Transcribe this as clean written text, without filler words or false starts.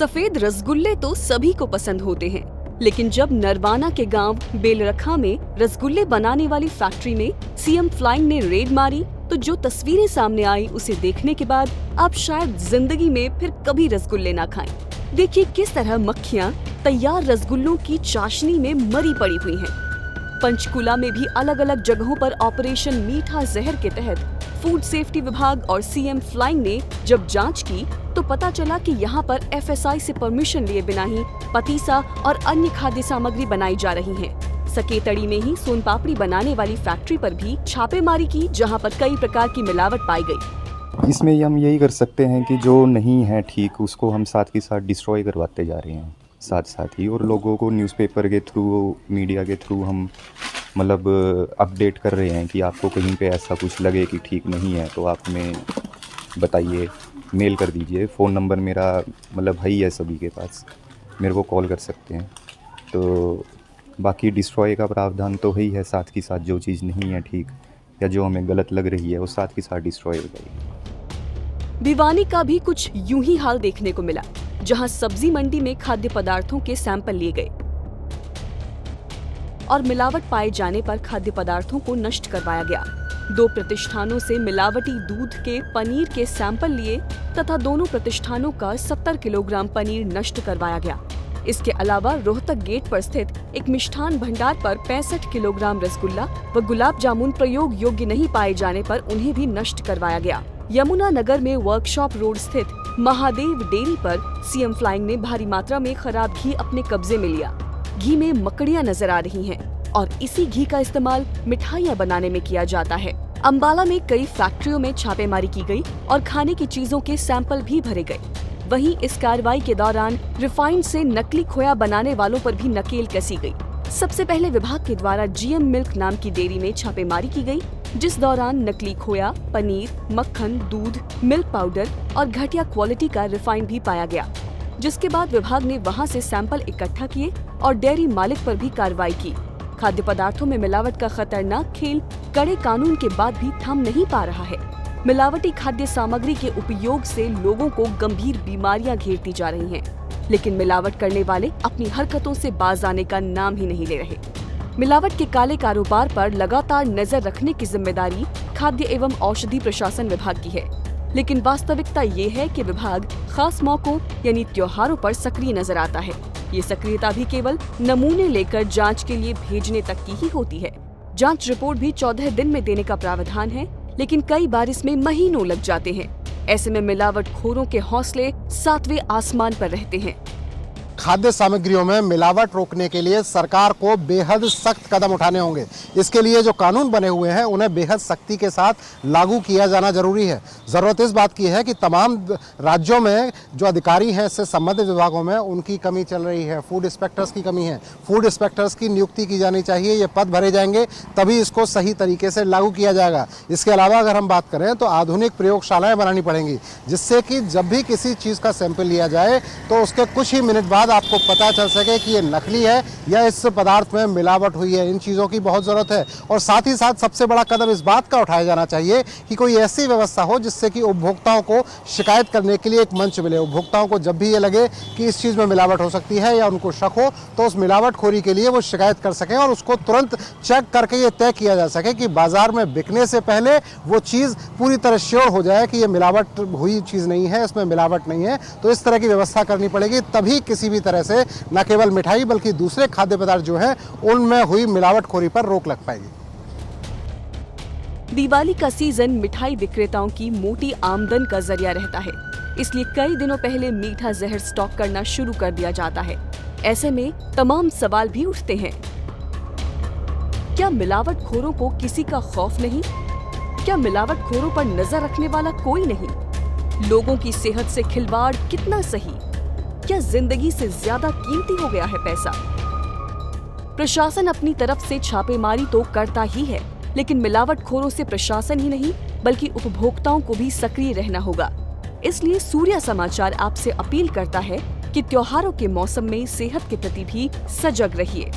सफेद रसगुल्ले तो सभी को पसंद होते हैं, लेकिन जब नरवाना के गांव बेलरखा में रसगुल्ले बनाने वाली फैक्ट्री में सीएम फ्लाइंग ने रेड मारी तो जो तस्वीरें सामने आई उसे देखने के बाद आप शायद जिंदगी में फिर कभी रसगुल्ले ना खाएं। देखिए किस तरह मक्खियां तैयार रसगुल्लों की चाशनी में मरी पड़ी हुई हैं। पंचकुला में भी अलग अलग जगहों पर ऑपरेशन मीठा जहर के तहत फूड सेफ्टी विभाग और सीएम फ्लाइंग ने जब जांच की तो पता चला कि यहां पर एफएसआई से परमिशन लिए बिना ही पतीसा और अन्य खाद्य सामग्री बनाई जा रही है। सकेतड़ी में ही सोन पापड़ी बनाने वाली फैक्ट्री पर भी छापेमारी की, जहां पर कई प्रकार की मिलावट पाई गई। इसमें हम यही कर सकते हैं कि जो नहीं है ठीक उसको हम साथ के साथ डिस्ट्रॉय करवाते जा रहे हैं साथ ही, और लोगों को न्यूज़पेपर के थ्रू, मीडिया के थ्रू हम मतलब अपडेट कर रहे हैं कि आपको कहीं पे ऐसा कुछ लगे कि ठीक नहीं है तो आप हमें बताइए, मेल कर दीजिए। फ़ोन नंबर मेरा मतलब है ही है सभी के पास, मेरे को कॉल कर सकते हैं। तो बाकी डिस्ट्रॉय का प्रावधान तो है ही है, साथ के साथ जो चीज़ नहीं है ठीक या जो हमें गलत लग रही है वो साथ के साथ डिस्ट्रॉय हो जाएगी। भिवानी का भी कुछ यूं ही हाल देखने को मिला, जहां सब्जी मंडी में खाद्य पदार्थों के सैंपल लिए गए और मिलावट पाए जाने पर खाद्य पदार्थों को नष्ट करवाया गया। 2 प्रतिष्ठानों से मिलावटी दूध के पनीर के सैंपल लिए तथा दोनों प्रतिष्ठानों का 70 किलोग्राम पनीर नष्ट करवाया गया। इसके अलावा रोहतक गेट पर स्थित एक मिष्ठान भंडार पर 65 किलोग्राम रसगुल्ला व गुलाब जामुन प्रयोग योग्य नहीं पाए जाने पर उन्हें भी नष्ट करवाया गया। यमुना नगर में वर्कशॉप रोड स्थित महादेव डेयरी पर सीएम फ्लाइंग ने भारी मात्रा में खराब घी अपने कब्जे में लिया। घी में मकड़ियां नजर आ रही हैं और इसी घी का इस्तेमाल मिठाइयां बनाने में किया जाता है। अंबाला में कई फैक्ट्रियों में छापेमारी की गई और खाने की चीजों के सैंपल भी भरे गए। वहीं इस कार्रवाई के दौरान रिफाइंड से नकली खोया बनाने वालों पर भी नकेल कसी गई। सबसे पहले विभाग के द्वारा जीएम मिल्क नाम की डेयरी में छापेमारी की गई, जिस दौरान नकली खोया, पनीर, मक्खन, दूध, मिल्क पाउडर और घटिया क्वालिटी का रिफाइंड भी पाया गया। जिसके बाद विभाग ने वहां से सैंपल इकट्ठा किए और डेयरी मालिक पर भी कार्रवाई की। खाद्य पदार्थों में मिलावट का खतरनाक खेल कड़े कानून के बाद भी थम नहीं पा रहा है। मिलावटी खाद्य सामग्री के उपयोग से लोगों को गंभीर बीमारियां घेरती जा रही हैं, लेकिन मिलावट करने वाले अपनी हरकतों से बाज आने का नाम ही नहीं ले रहे। मिलावट के काले कारोबार पर लगातार नजर रखने की जिम्मेदारी खाद्य एवं औषधि प्रशासन विभाग की है, लेकिन वास्तविकता ये है कि विभाग खास मौकों यानी त्योहारों पर सक्रिय नजर आता है। ये सक्रियता भी केवल नमूने लेकर जांच के लिए भेजने तक की ही होती है। जांच रिपोर्ट भी 14 दिन में देने का प्रावधान है, लेकिन कई बार इसमें महीनों लग जाते हैं। ऐसे में मिलावटखोरों के हौसले 7वें आसमान पर रहते हैं। खाद्य सामग्रियों में मिलावट रोकने के लिए सरकार को बेहद सख्त कदम उठाने होंगे। इसके लिए जो कानून बने हुए हैं उन्हें बेहद सख्ती के साथ लागू किया जाना जरूरी है। ज़रूरत इस बात की है कि तमाम राज्यों में जो अधिकारी हैं इससे संबंधित विभागों में उनकी कमी चल रही है। फूड इंस्पेक्टर्स की कमी है। फूड इंस्पेक्टर्स की नियुक्ति की जानी चाहिए। ये पद भरे जाएंगे तभी इसको सही तरीके से लागू किया जाएगा। इसके अलावा अगर हम बात करें तो आधुनिक प्रयोगशालाएँ बनानी पड़ेंगी, जिससे कि जब भी किसी चीज़ का सैंपल लिया जाए तो उसके कुछ ही मिनट बाद आपको पता चल सके कि ये नकली है या इस पदार्थ में मिलावट हुई है। इन चीज़ों की बहुत ज़रूरत है। और साथ ही साथ सबसे बड़ा कदम इस बात का उठाया जाना चाहिए कि कोई ऐसी व्यवस्था हो जिससे कि उपभोक्ताओं को शिकायत करने के लिए एक मंच मिले। उपभोक्ताओं को जब भी ये लगे कि इस चीज़ में मिलावट हो सकती है या उनको शक हो तो उस मिलावटखोरी के लिए वो शिकायत कर सकें और उसको तुरंत चेक करके ये तय किया जा सके कि बाजार में बिकने से पहले वो चीज़ पूरी तरह श्योर हो जाए कि ये मिलावट हुई चीज़ नहीं है, इसमें मिलावट नहीं है। तो इस तरह की व्यवस्था करनी पड़ेगी, तभी किसी भी तरह से न केवल मिठाई बल्कि दूसरे खाद्य पदार्थ जो हैं उनमें हुई मिलावटखोरी पर रोक लग पाएगी। दिवाली का सीजन मिठाई विक्रेताओं की मोटी आमदन का जरिया रहता है, इसलिए कई दिनों पहले मीठा जहर स्टॉक करना शुरू कर दिया जाता है। ऐसे में तमाम सवाल भी उठते हैं। क्या मिलावटखोरों को किसी का खौफ नहीं? क्या मिलावटखोरों पर नजर रखने वाला कोई नहीं? लोगों की सेहत से खिलवाड़ कितना सही? क्या जिंदगी से ज्यादा कीमती हो गया है पैसा? प्रशासन अपनी तरफ से छापेमारी तो करता ही है, लेकिन मिलावटखोरों से प्रशासन ही नहीं बल्कि उपभोक्ताओं को भी सक्रिय रहना होगा। इसलिए सूर्या समाचार आपसे अपील करता है कि त्योहारों के मौसम में सेहत के प्रति भी सजग रहिए।